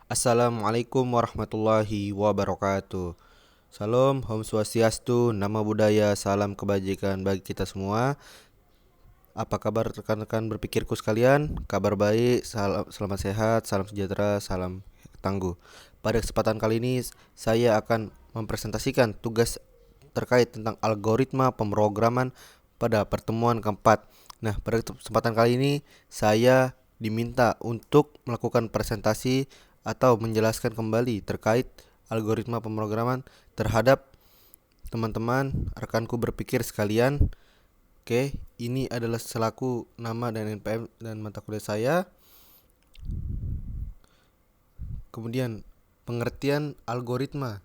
Assalamualaikum warahmatullahi wabarakatuh. Salam, Om Swastiastu, Nama Budaya, salam kebajikan bagi kita semua. Apa kabar rekan-rekan berpikirku sekalian? Kabar baik, selamat sehat, salam sejahtera, salam tangguh. Pada kesempatan kali ini saya akan mempresentasikan tugas terkait tentang algoritma pemrograman pada pertemuan keempat. Nah, pada kesempatan kali ini saya diminta untuk melakukan presentasi atau menjelaskan kembali terkait algoritma pemrograman terhadap teman-teman rekanku berpikir sekalian. Oke, ini adalah selaku nama dan NPM dan mata kuliah saya. Kemudian pengertian algoritma.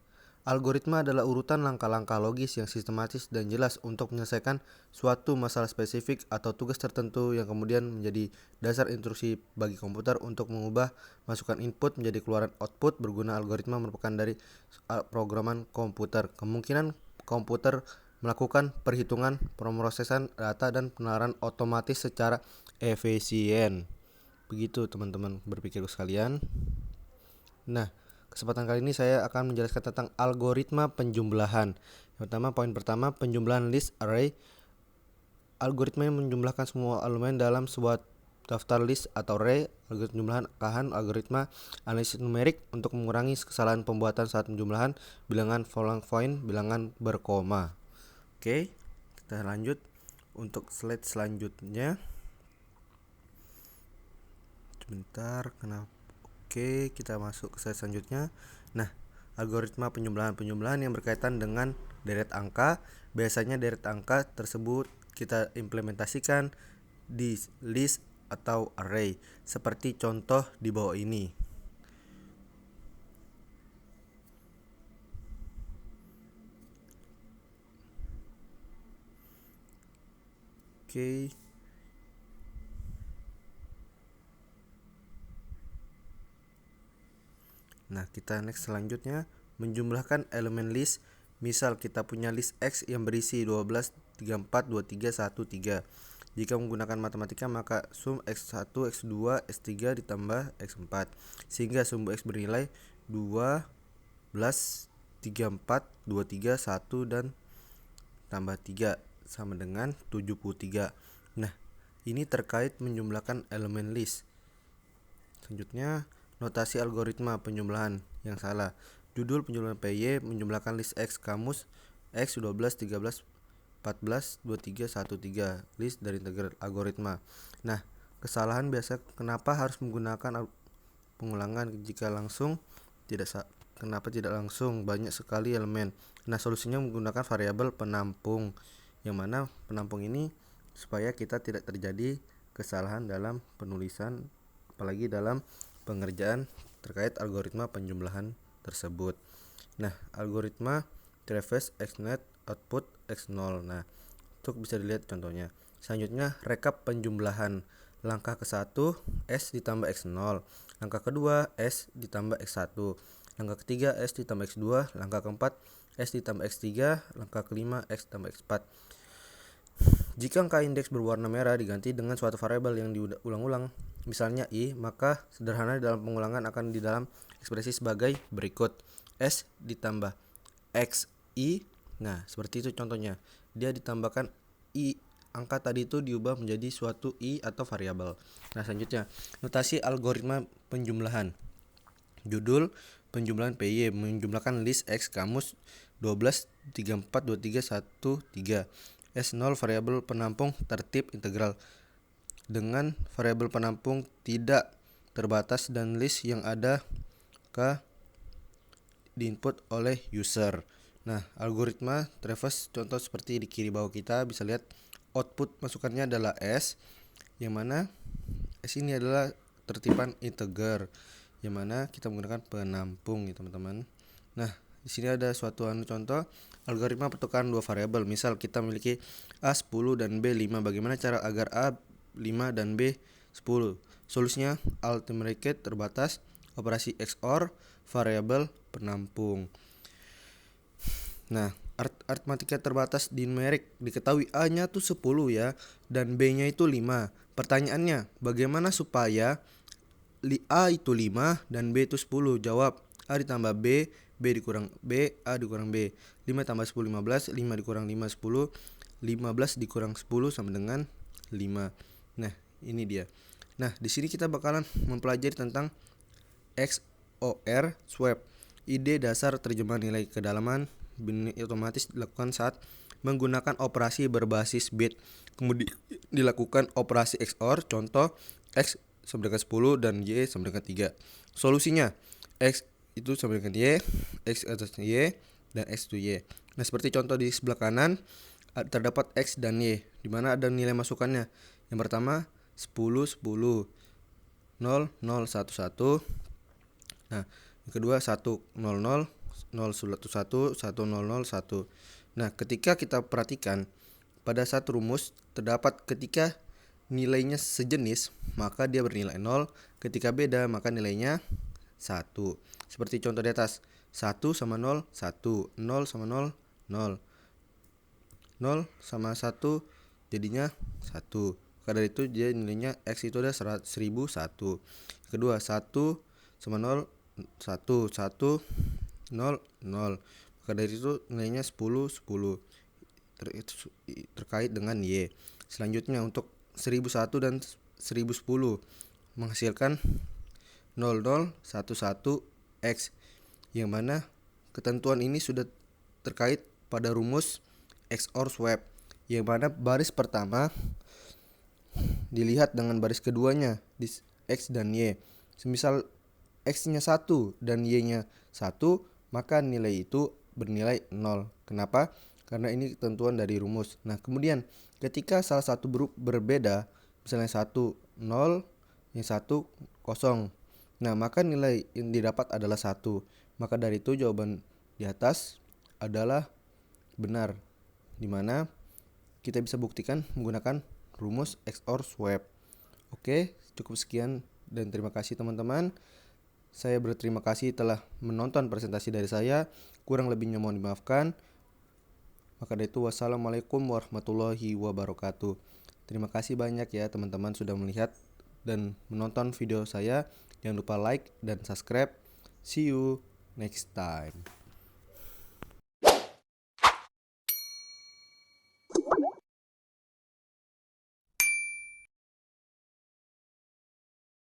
Algoritma adalah urutan langkah-langkah logis yang sistematis dan jelas untuk menyelesaikan suatu masalah spesifik atau tugas tertentu yang kemudian menjadi dasar instruksi bagi komputer untuk mengubah masukan input menjadi keluaran output. Berguna algoritma merupakan dari programan komputer. Kemungkinan komputer melakukan perhitungan, pemrosesan data dan penalaran otomatis secara efisien. Begitu teman-teman berpikir sekalian. Nah, kesempatan kali ini saya akan menjelaskan tentang algoritma penjumlahan. Poin pertama, penjumlahan list array. Algoritma yang menjumlahkan semua elemen dalam sebuah daftar list atau array. Algoritma penjumlahan akahan algoritma analisis numerik untuk mengurangi kesalahan pembuatan saat penjumlahan bilangan floating point, bilangan berkoma. Oke, kita lanjut untuk slide selanjutnya. Sebentar, kenapa? Oke, kita masuk ke slide selanjutnya. Nah, algoritma penjumlahan yang berkaitan dengan deret angka. Biasanya deret angka tersebut kita implementasikan di list atau array seperti contoh di bawah ini. Oke. Nah, kita next selanjutnya menjumlahkan elemen list. Misal kita punya list X yang berisi 12, 34, 23, 13. Jika menggunakan matematika maka sum X1, X2, X3 ditambah X4 sehingga sum X bernilai 12, 34, 23, 1 dan tambah 3 sama dengan 73. Nah, ini terkait menjumlahkan elemen list. Selanjutnya, notasi algoritma penjumlahan yang salah. Judul penjumlahan PY menjumlahkan list X kamus X 12, 13, 14, 23, 13 list dari integer algoritma. Nah, kesalahan biasa kenapa harus menggunakan pengulangan jika langsung kenapa tidak langsung banyak sekali elemen. Nah, solusinya menggunakan variabel penampung yang mana penampung ini supaya kita tidak terjadi kesalahan dalam penulisan apalagi dalam pengerjaan terkait algoritma penjumlahan tersebut. Nah, algoritma traverse xnet output x0. Nah, untuk bisa dilihat contohnya. Selanjutnya rekap penjumlahan. Langkah ke-1 S ditambah X0. Langkah kedua S ditambah X1. Langkah ketiga S ditambah X2. Langkah keempat S ditambah X3. Langkah kelima X tambah X4. Jika angka indeks berwarna merah diganti dengan suatu variabel yang diulang-ulang, misalnya I, maka sederhana dalam pengulangan akan di dalam ekspresi sebagai berikut. S ditambah XI. Nah, seperti itu contohnya. Dia ditambahkan I, angka tadi itu diubah menjadi suatu I atau variabel. Nah, selanjutnya, notasi algoritma penjumlahan. Judul penjumlahan PY menjumlahkan list X kamus 12, 34, 23, 13. S0 variabel penampung tertib integral dengan variabel penampung tidak terbatas dan list yang ada ke diinput oleh user. Nah, algoritma traverse contoh seperti di kiri bawah kita bisa lihat output masukannya adalah S yang mana S ini adalah tertipan integer yang mana kita menggunakan penampung ya teman-teman. Nah, di sini ada suatu contoh algoritma pertukaran dua variabel. Misal kita memiliki A10 dan B5. Bagaimana cara agar A5 dan B10? Solusinya arithmetic terbatas, operasi XOR, variabel penampung. Nah, aritmatika terbatas di numerik diketahui A-nya tuh 10 ya dan B-nya itu 5. Pertanyaannya, bagaimana supaya A itu 5 dan B itu 10. Jawab. A ditambah B, B dikurang B, A dikurang B. 5 tambah 10 15, 5 dikurang 5 10, 15 dikurang 10 sama dengan 5. Nah, ini dia. Nah, di sini kita bakalan mempelajari tentang XOR swap. Ide dasar terjemahan nilai kedalaman otomatis dilakukan saat menggunakan operasi berbasis bit. Kemudian dilakukan operasi XOR, contoh X sama dengan 10 dan Y sama dengan 3. Solusinya, X itu sama dengan Y, X atasnya Y, dan X itu Y. Nah, seperti contoh di sebelah kanan terdapat X dan Y, di mana ada nilai masukannya. Yang pertama 10 10, 0 0 1 1. Nah, yang kedua 1 0 0 0 1 1 1 0 0 1. Nah, ketika kita perhatikan pada satu rumus terdapat ketika nilainya sejenis maka dia bernilai 0, ketika beda maka nilainya 1. Seperti contoh di atas, 1 sama 0 1, 0 sama 0 0, 0 sama 1 jadinya 1. Maka dari itu dia nilainya X itu ada 1001. Kedua 1 sama 0 1 1 0 0. Maka dari itu nilainya 10 10 terkait dengan Y. Selanjutnya untuk 1001 dan 1010 menghasilkan 0011 X, yang mana ketentuan ini sudah terkait pada rumus XOR swap, yang mana baris pertama dilihat dengan baris keduanya di X dan Y. Semisal X-nya 1 dan Y-nya 1, maka nilai itu bernilai 0. Kenapa? Karena ini ketentuan dari rumus. Nah, kemudian ketika salah satu berbeda, misalnya 1 0, yang 1 0. Nah, maka nilai yang didapat adalah 1. Maka dari itu jawaban di atas adalah benar, dimana kita bisa buktikan menggunakan rumus XOR swap. Oke, cukup sekian dan terima kasih teman-teman. Saya berterima kasih telah menonton presentasi dari saya. Kurang lebihnya mohon dimaafkan. Maka dari itu wassalamualaikum warahmatullahi wabarakatuh. Terima kasih banyak ya teman-teman sudah melihat dan menonton video saya. Jangan lupa like dan subscribe. See you next time.